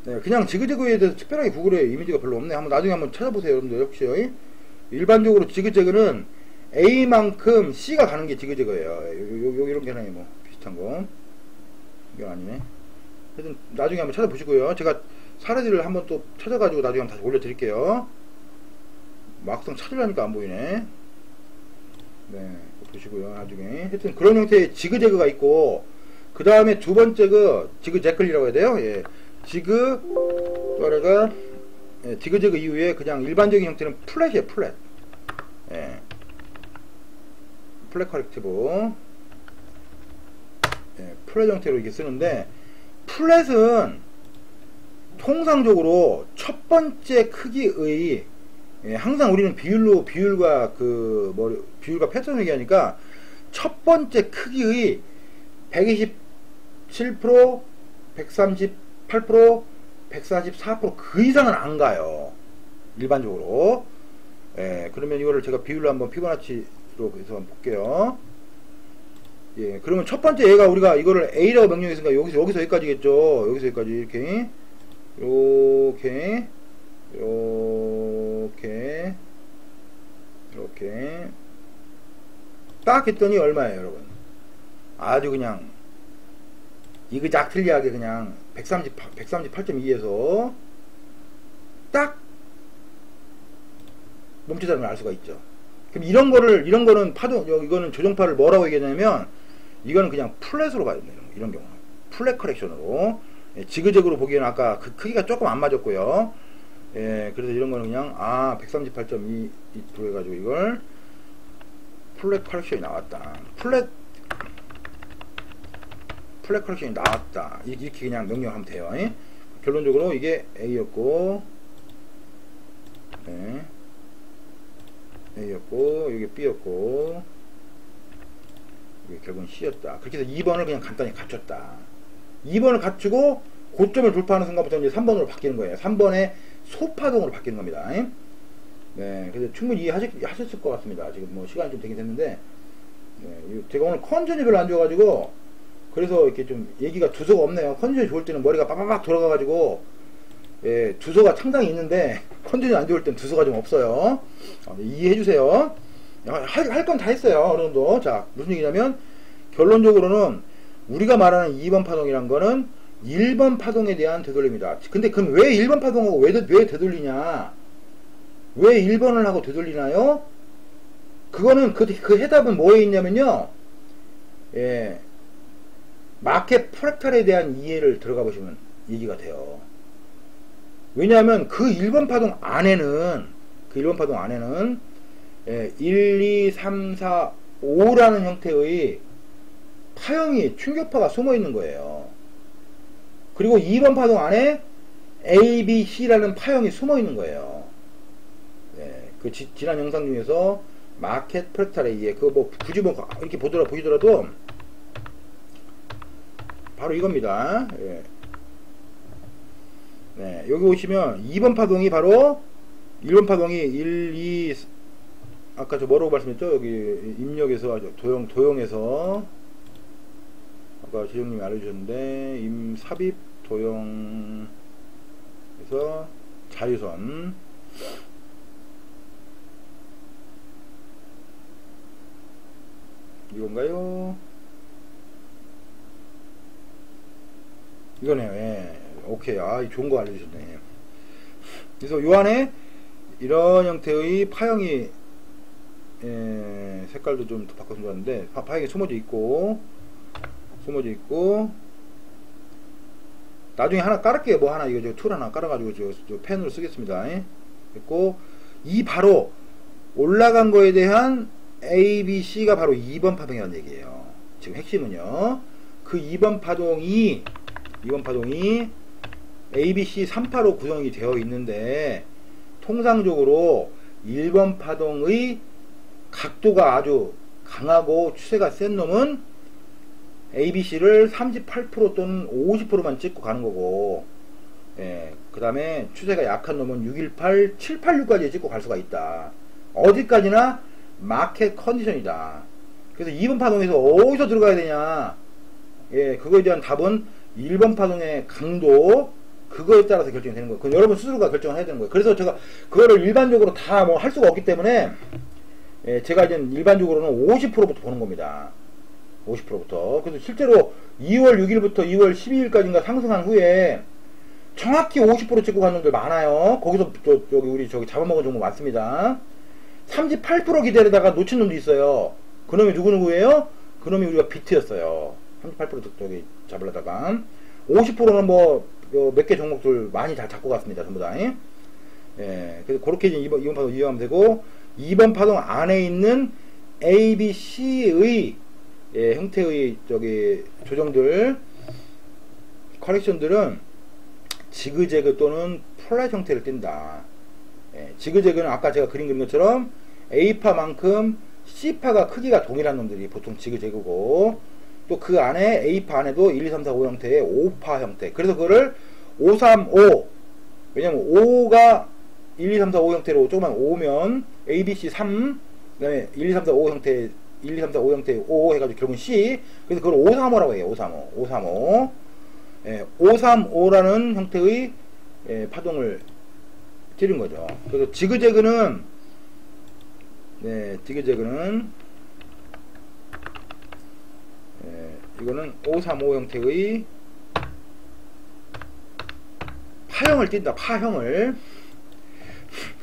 네, 그냥 지그재그에 대해서 특별하게 구글에 이미지가 별로 없네. 한번 나중에 한번 찾아보세요, 여러분들. 역시 일반적으로 지그재그는 A만큼 C가 가는 게 지그재그예요. 요 이런 게 하나에 뭐 비슷한 거. 이건 아니네. 하여튼 나중에 한번 찾아보시고요. 제가 사례들을 한번 또 찾아가지고 나중에 한번 다시 올려드릴게요. 막상 찾으려니까 안 보이네. 네, 보시고요. 나중에 하여튼 그런 형태의 지그재그가 있고, 그 다음에 두 번째 그 지그재클이라고 해야 돼요. 예. 또래가 예, 지그재그 이후에 그냥 일반적인 형태는 플랫이에요. 플랫. 예. 플랫 커렉티브. 예, 플랫 형태로 이렇게 쓰는데, 플랫은 통상적으로 첫 번째 크기의 예, 항상 우리는 비율과 패턴 얘기하니까 첫 번째 크기의 127%, 138%, 144% 그 이상은 안 가요. 일반적으로. 예, 그러면 이거를 제가 비율로 한번 피보나치로 해서 한번 볼게요. 예, 그러면 첫 번째 얘가 우리가 이거를 A라고 명령했으니까 여기서 여기까지겠죠. 여기서 여기까지 이렇게 이렇게 딱 했더니 얼마예요, 여러분? 아주 그냥 이그작틀리하게 그냥 138.2에서 딱 멈추다는 걸 알 수가 있죠. 그럼 이런 거는 이거는 조정파를 뭐라고 얘기하냐면, 이거는 그냥 플랫으로 봐야 됩니다. 이런 경우는. 플랫 커렉션으로. 예, 지그재그로 보기에는 아까 그 크기가 조금 안 맞았고요. 예, 그래서 이런 거는 그냥, 138.2 해가지고 이걸 플랫 커렉션이 나왔다. 플랫 커렉션이 나왔다. 이렇게 그냥 명령하면 돼요. 예? 결론적으로 이게 A였고, 네. A였고, 이게 B였고, 이게 결국은 C였다. 그렇게 해서 2번을 그냥 간단히 갖췄다. 2번을 갖추고 고점을 돌파하는 순간부터 이제 3번으로 바뀌는 거예요. 3번의 소파동으로 바뀌는 겁니다. 네, 그래서 충분히 이해하셨을 것 같습니다. 지금 뭐 시간이 좀 되긴 됐는데, 네, 제가 오늘 컨디션이 별로 안 좋아가지고, 그래서 이렇게 좀 얘기가 두서가 없네요. 컨디션이 좋을 때는 머리가 빠바박 돌아가가지고, 예, 두서가 상당히 있는데, 컨디션이 안 좋을 때는 두서가 좀 없어요. 이해해주세요. 할 건 다 했어요. 어느 정도. 자, 무슨 얘기냐면, 결론적으로는 우리가 말하는 2번 파동이란 거는 1번 파동에 대한 되돌림이다. 근데 그럼 왜 1번 파동하고 왜 되돌리냐? 왜 1번을 하고 되돌리나요? 그거는 그 해답은 뭐에 있냐면요. 예. 마켓 프랙탈에 대한 이해를 들어가 보시면 얘기가 돼요. 왜냐하면 그 1번 파동 안에는 예, 1, 2, 3, 4, 5라는 형태의 파형이 충격파가 숨어 있는 거예요. 그리고 2번 파동 안에 A, B, C라는 파형이 숨어 있는 거예요. 네, 그 지난 영상 중에서 마켓 프랙탈에 의해 그거 뭐 굳이 뭐 이렇게 보시더라도 바로 이겁니다. 예. 네, 여기 보시면 2번 파동이 바로 1번 파동이 1, 2, 아까 저 뭐라고 말씀했죠? 여기 입력에서 도형에서 아까 지정님이 알려주셨는데 삽입 도형에서 자유선 이건가요? 이거네요. 예. 오케이. 좋은 거 알려주셨네. 그래서 요 안에 이런 형태의 파형이 색깔도 좀 더 바꿔서 좋았는데 파형이 숨어져 있고 나중에 하나 깔을게요. 뭐 하나 이거 저 툴 하나 깔아가지고 저 펜으로 쓰겠습니다. 그리고 이 바로 올라간 거에 대한 A, B, C가 바로 2번 파동이라는 얘기예요. 지금 핵심은요. 그 2번 파동이 ABC 3파로 구성이 되어 있는데, 통상적으로 1번 파동의 각도가 아주 강하고 추세가 센 놈은 ABC를 38% 또는 50%만 찍고 가는 거고, 그 다음에 추세가 약한 놈은 618, 786까지 찍고 갈 수가 있다. 어디까지나 마켓 컨디션이다. 그래서 2번 파동에서 어디서 들어가야 되냐, 그거에 대한 답은 1번 파동의 강도, 그거에 따라서 결정이 되는 거예요. 그건 여러분 스스로가 결정을 해야 되는 거예요. 그래서 제가 그거를 일반적으로 다 뭐 할 수가 없기 때문에, 제가 이제 일반적으로는 50%부터 보는 겁니다. 50%부터. 그래서 실제로 2월 6일부터 2월 12일까지인가 상승한 후에 정확히 50% 찍고 간 놈들 많아요. 거기서 또 우리 잡아먹은 종목 많습니다. 38% 기다리다가 놓친 놈도 있어요. 그놈이 누구예요? 그놈이 우리가 비트였어요. 38% 잡으려다가 50%는 뭐 몇 개 종목들 많이 다 잡고 갔습니다. 전부 다. 그래서 그렇게 이제 2번 파동 이해하면 되고, 2번 파동 안에 있는 ABC의 형태의 조정들, 커렉션들은 지그재그 또는 플랫 형태를 띈다. 지그재그는 아까 제가 그린 것처럼 A파만큼 C파가 크기가 동일한 놈들이 보통 지그재그고, 또 그 안에 A파 안에도 1, 2, 3, 4, 5 형태의 5파 형태. 그래서 그거를 5, 3, 5. 왜냐면 5가 1, 2, 3, 4, 5 형태로 조그만 5면 ABC 3, 그 다음에 1, 2, 3, 4, 5 형태, 1, 2, 3, 4, 5 형태 5 해가지고 결국은 C. 그래서 그걸 5, 3, 5라고 해요. 5, 3, 5. 5, 3, 5. 5, 3, 5라는 형태의 파동을 찌른 거죠. 그래서 지그재그는, 이거는 5, 3, 5 형태의 파형을 띈다. 파형을.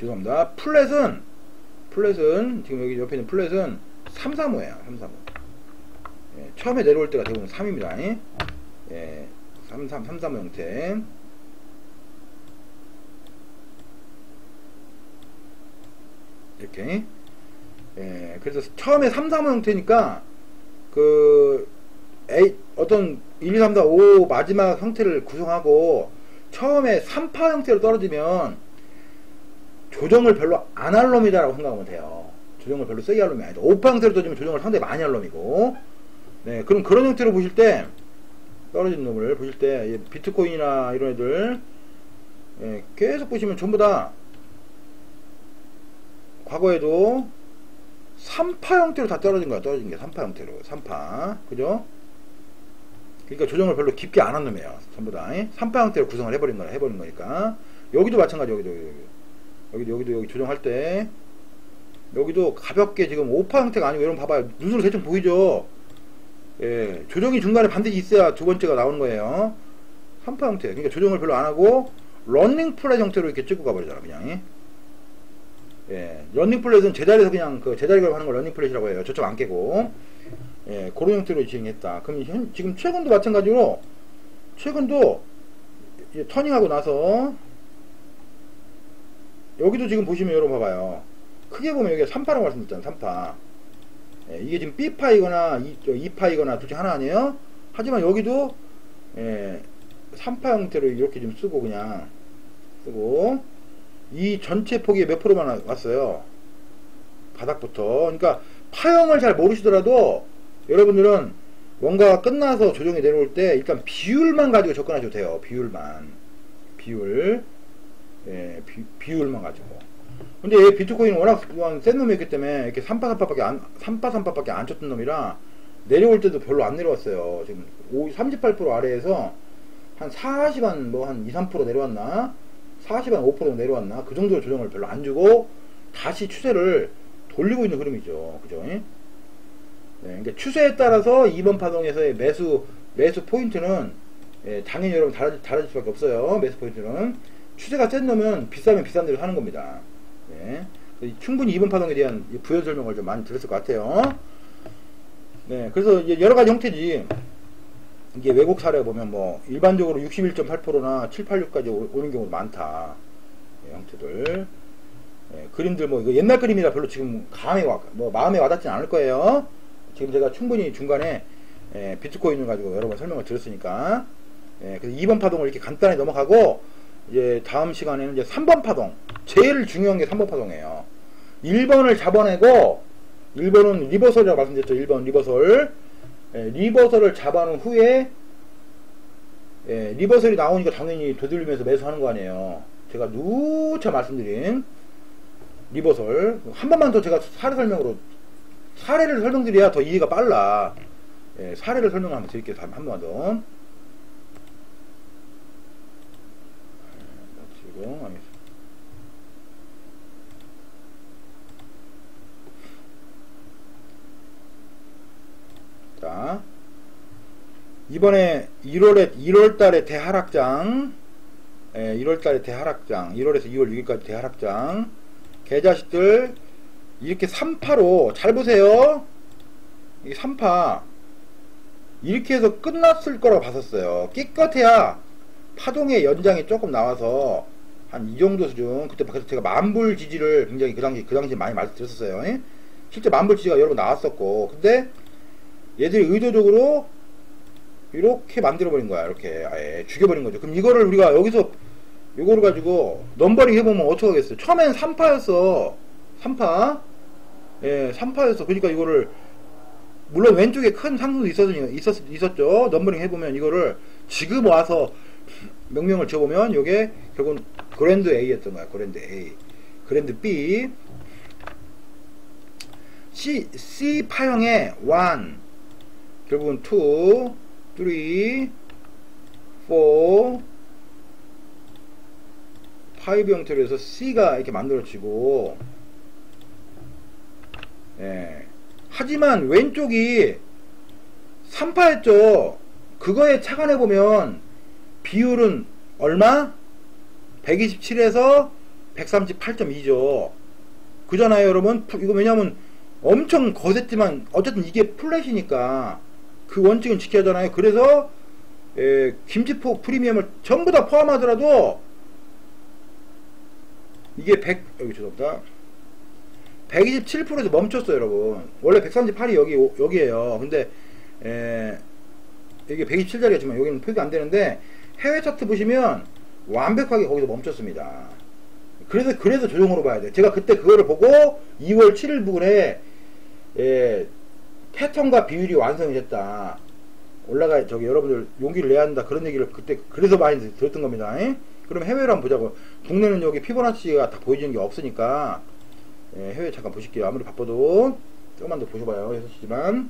죄송합니다. 플랫은 지금 여기 옆에 있는 플랫은 3, 3, 5예요. 3, 3, 5. 처음에 내려올 때가 대부분 3입니다. 3, 3, 3, 3, 5 형태. 이렇게. 그래서 처음에 3, 3, 5 형태니까 어떤 1, 2, 3, 4, 5 마지막 형태를 구성하고 처음에 3파 형태로 떨어지면 조정을 별로 안 할 놈이다라고 생각하면 돼요. 조정을 별로 세게 할 놈이 아니다. 5파 형태로 떨어지면 조정을 상당히 많이 할 놈이고, 그럼 그런 형태로 보실 때, 떨어진 놈을 보실 때, 비트코인이나 이런 애들, 계속 보시면 전부 다 과거에도 3파 형태로 다 떨어진 거야. 떨어진 게 3파 형태로. 3파. 그죠? 그러니까 조정을 별로 깊게 안 한 놈이에요. 전부 다. 3파 형태로 구성을 해버린 거니까. 여기도 마찬가지. 여기도 조정할 때, 여기도 가볍게 지금 5파 형태가 아니고, 여러분 봐봐요. 눈으로 대충 보이죠? 조정이 중간에 반드시 있어야 두 번째가 나오는 거예요. 3파 형태. 그러니까 조정을 별로 안 하고, 러닝 플랫 형태로 이렇게 찍고 가버리잖아, 그냥. 러닝 플랫은 제자리에서 그냥 제자리로 하는 걸 러닝 플랫이라고 해요. 저쪽 안 깨고. 그런 형태로 진행했다. 그럼 지금 최근도 마찬가지로, 최근도 터닝하고 나서, 여기도 지금 보시면 여러분 봐봐요. 크게 보면 여기가 3파라고 말씀드렸잖아요. 3파. 이게 지금 B파이거나 2파이거나 둘 중 하나 아니에요? 하지만 여기도 3파 형태로 이렇게 좀 쓰고 그냥 쓰고, 이 전체 폭이 몇 프로만 왔어요? 바닥부터. 그러니까 파형을 잘 모르시더라도 여러분들은 뭔가가 끝나서 조정이 내려올 때 일단 비율만 가지고 접근하셔도 돼요. 비율만. 비율만 가지고. 근데 비트코인은 워낙 센 놈이었기 때문에 이렇게 3파3파밖에 안 쳤던 놈이라 내려올 때도 별로 안 내려왔어요. 지금 38% 아래에서 한 40한 한 2, 3% 내려왔나? 40한 5% 내려왔나? 그 정도로 조정을 별로 안 주고 다시 추세를 돌리고 있는 흐름이죠. 그죠? 그러니까 추세에 따라서 2번 파동에서의 매수 포인트는 당연히 여러분 달라질 수밖에 없어요. 매수 포인트는 추세가 센 놈은 비싸면 비싼 대로 사는 겁니다. 충분히 2번 파동에 대한 부연 설명을 좀 많이 들었을 것 같아요. 그래서 이제 여러 가지 형태지. 이게 외국 사례 보면 뭐 일반적으로 61.8%나 786까지 오는 경우도 많다. 형태들. 그림들 뭐 이거 옛날 그림이라 별로 지금 마음에 와닿진 않을 거예요. 지금 제가 충분히 중간에 예, 비트코인을 가지고 여러 번 설명을 드렸으니까. 예, 그래서 2번 파동을 이렇게 간단히 넘어가고, 이제 다음 시간에는 이제 3번 파동. 제일 중요한 게 3번 파동이에요. 1번을 잡아내고, 1번은 리버설이라고 말씀드렸죠. 1번 리버설. 예, 리버설을 잡아놓은 후에, 예, 리버설이 나오니까 당연히 되돌리면서 매수하는 거 아니에요. 제가 누차 말씀드린 리버설. 한 번만 더 제가 사례를 설명드려야 더 이해가 빨라. 예, 사례를 설명을 한번 드릴게요. 한 번만 더. 자, 이번에 1월달에 대하락장, 예, 1월달에 대하락장, 1월에서 2월 6일까지 대하락장, 개자식들, 이렇게 3파로, 잘 보세요. 이게 3파. 이렇게 해서 끝났을 거라고 봤었어요. 끼껏해야 파동의 연장이 조금 나와서, 한 이 정도 수준. 그때 제가 만불 지지를 굉장히 그 당시에 많이 말씀드렸었어요. 예? 실제 만불 지지가 여러 번 나왔었고, 근데 얘들이 의도적으로 이렇게 만들어버린 거야. 이렇게 아예 죽여버린 거죠. 그럼 이거를 우리가 여기서 이거를 가지고 넘버링 해보면 어떻게 하겠어요? 처음엔 3파였어. 3파. 예, 3파였어. 그러니까 이거를 물론 왼쪽에 큰 상승도 있었죠. 넘버링 해보면 이거를 지금 와서 명명을 지어보면 이게 결국은 그랜드 A였던 거야. 그랜드 A. 그랜드 B. C 파형의 1. 결국은 2. 3, 4, 5 형태로 해서 C가 이렇게 만들어지고, 예. 하지만 왼쪽이 3파였죠. 그거에 착안해보면 비율은 얼마? 127에서 138.2죠. 그잖아요, 여러분. 이거 왜냐면 엄청 거셌지만 어쨌든 이게 플랫이니까 그 원칙은 지켜야 하잖아요. 그래서 김치포 프리미엄을 전부 다 포함하더라도 이게 127%에서 멈췄어요, 여러분. 원래 138이 여기에요. 근데 이게 127짜리였지만 여기는 표기 안 되는데 해외 차트 보시면 완벽하게 거기서 멈췄습니다. 그래서 조정으로 봐야 돼. 제가 그때 그거를 보고 2월 7일 부근에 패턴과 비율이 완성이 됐다. 여러분들 용기를 내야 한다. 그런 얘기를 그때 그래서 많이 들었던 겁니다. 그럼 해외로 한번 보자고. 국내는 여기 피보나치가 다 보여지는 게 없으니까, 해외 잠깐 보실게요. 아무리 바빠도 조금만 더 보셔봐요. 6시지만.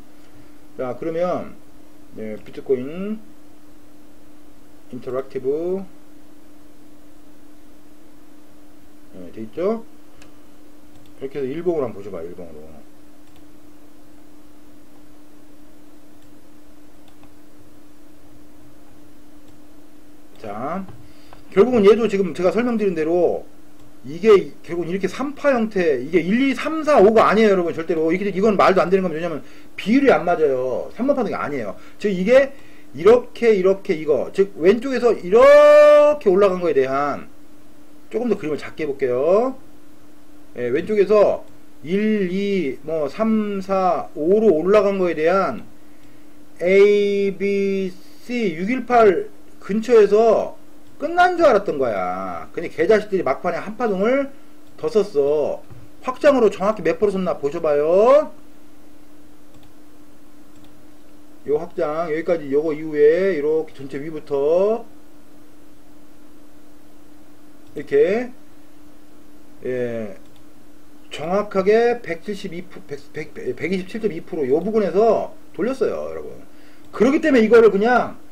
자, 그러면, 비트코인, 인터랙티브, 돼 있죠? 이렇게 해서 일봉으로 한번 보셔봐요. 일봉으로. 자, 결국은 얘도 지금 제가 설명드린 대로 이게 결국은 이렇게 3파 형태, 이게 1, 2, 3, 4, 5가 아니에요, 여러분. 절대로. 이건 말도 안 되는 겁니다. 왜냐면 비율이 안 맞아요. 3번 파동이 아니에요. 즉, 이게 이렇게 이거. 즉, 왼쪽에서 이렇게 올라간 거에 대한 조금 더 그림을 작게 해볼게요. 왼쪽에서 1, 2, 3, 4, 5로 올라간 거에 대한 A, B, C, 618 근처에서 끝난 줄 알았던 거야. 근데 개자식들이 막판에 한 파동을 더 썼어. 확장으로 정확히 몇 프로 썼나 보셔봐요. 요 확장 여기까지 요거 이후에 이렇게 전체 위부터 이렇게 정확하게 127.2% 요 부분에서 돌렸어요, 여러분. 그렇기 때문에 이거를 그냥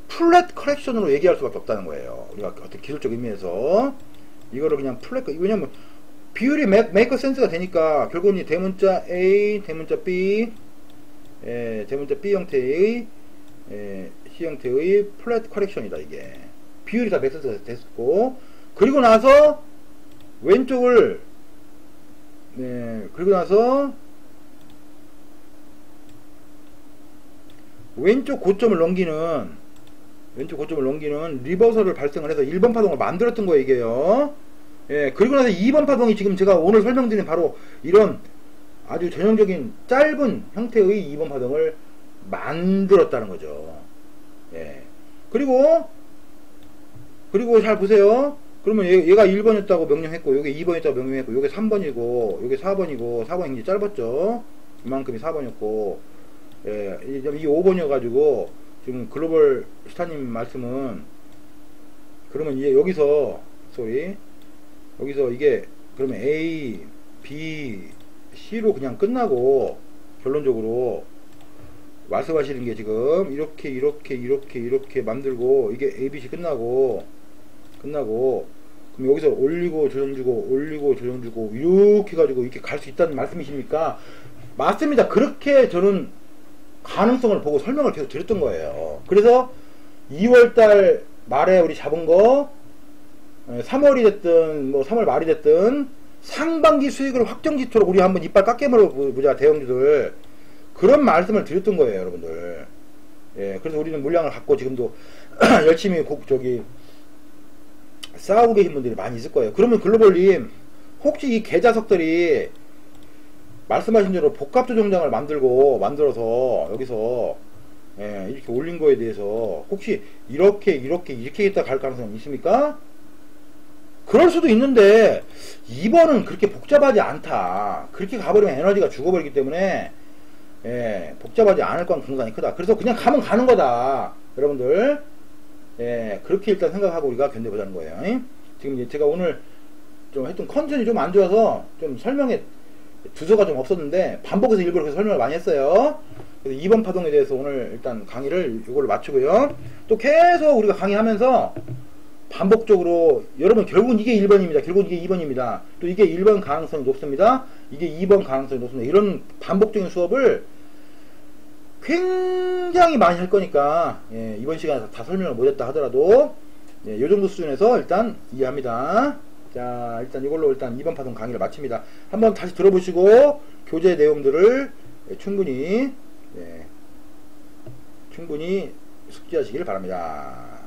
플랫 커렉션으로 얘기할 수밖에 없다는 거예요. 우리가 어떤 기술적 의미에서 이거를 그냥 왜냐면 비율이 메이커 센스가 되니까 결국은 이 대문자 A, 대문자 B, 대문자 B 형태의 C 형태의 플랫 커렉션이다. 이게 비율이 다 메이커 센스가 됐고, 그리고 나서 왼쪽을 그리고 나서 왼쪽 고점을 넘기는 리버설을 발생을 해서 1번 파동을 만들었던 거예요, 이게요. 그리고 나서 2번 파동이 지금 제가 오늘 설명드린 바로 이런 아주 전형적인 짧은 형태의 2번 파동을 만들었다는 거죠. 예. 그리고 잘 보세요. 그러면 얘가 1번이었다고 명령했고, 요게 2번이었다고 명령했고, 요게 3번이고, 요게 4번이고, 4번이 굉장히 짧았죠. 이만큼이 4번이었고, 예, 이게 5번이어가지고, 지금 글로벌 스타님 말씀은, 그러면 이제 여기서 이게, 그러면 A, B, C로 그냥 끝나고, 결론적으로, 말씀하시는 게 지금, 이렇게 만들고, 이게 A, B, C 끝나고, 그럼 여기서 올리고 조정주고 올리고 조정주고 이렇게 가지고 이렇게 갈 수 있다는 말씀이십니까? 맞습니다. 그렇게 저는 가능성을 보고 설명을 계속 드렸던 거예요. 그래서 2월달 말에 우리 잡은 거 3월이 됐든 뭐 3월 말이 됐든 상반기 수익을 확정짓도록 우리 한번 이빨 깎게물어 보자, 대형주들. 그런 말씀을 드렸던 거예요, 여러분들. 예, 그래서 우리는 물량을 갖고 지금도 열심히 싸우고 계신 분들이 많이 있을 거예요. 그러면 글로벌님, 혹시 이 계좌석들이 말씀하신 대로 복합조정장을 만들어서 여기서 이렇게 올린 거에 대해서 혹시 이렇게 했다 갈 가능성은 있습니까? 그럴 수도 있는데 2번은 그렇게 복잡하지 않다. 그렇게 가버리면 에너지가 죽어버리기 때문에 복잡하지 않을 가능성이 크다. 그래서 그냥 가면 가는 거다, 여러분들. 그렇게 일단 생각하고 우리가 견뎌보자는 거예요. 지금 이제 제가 오늘 좀 하여튼 컨텐츠 좀 안 좋아서 좀 설명에 두서가 좀 없었는데 반복해서 일부러 그래서 설명을 많이 했어요. 그래서 2번 파동에 대해서 오늘 일단 강의를 이걸로 마치고요. 또 계속 우리가 강의하면서 반복적으로 여러분 결국은 이게 1번입니다. 결국은 이게 2번입니다. 또 이게 1번 가능성이 높습니다. 이게 2번 가능성이 높습니다. 이런 반복적인 수업을 굉장히 많이 할 거니까 이번 시간에 다 설명을 못했다 하더라도 이 정도 수준에서 일단 이해합니다. 자, 일단 이걸로 일단 2번 파동 강의를 마칩니다. 한번 다시 들어보시고 교재 내용들을 충분히 숙지하시길 바랍니다.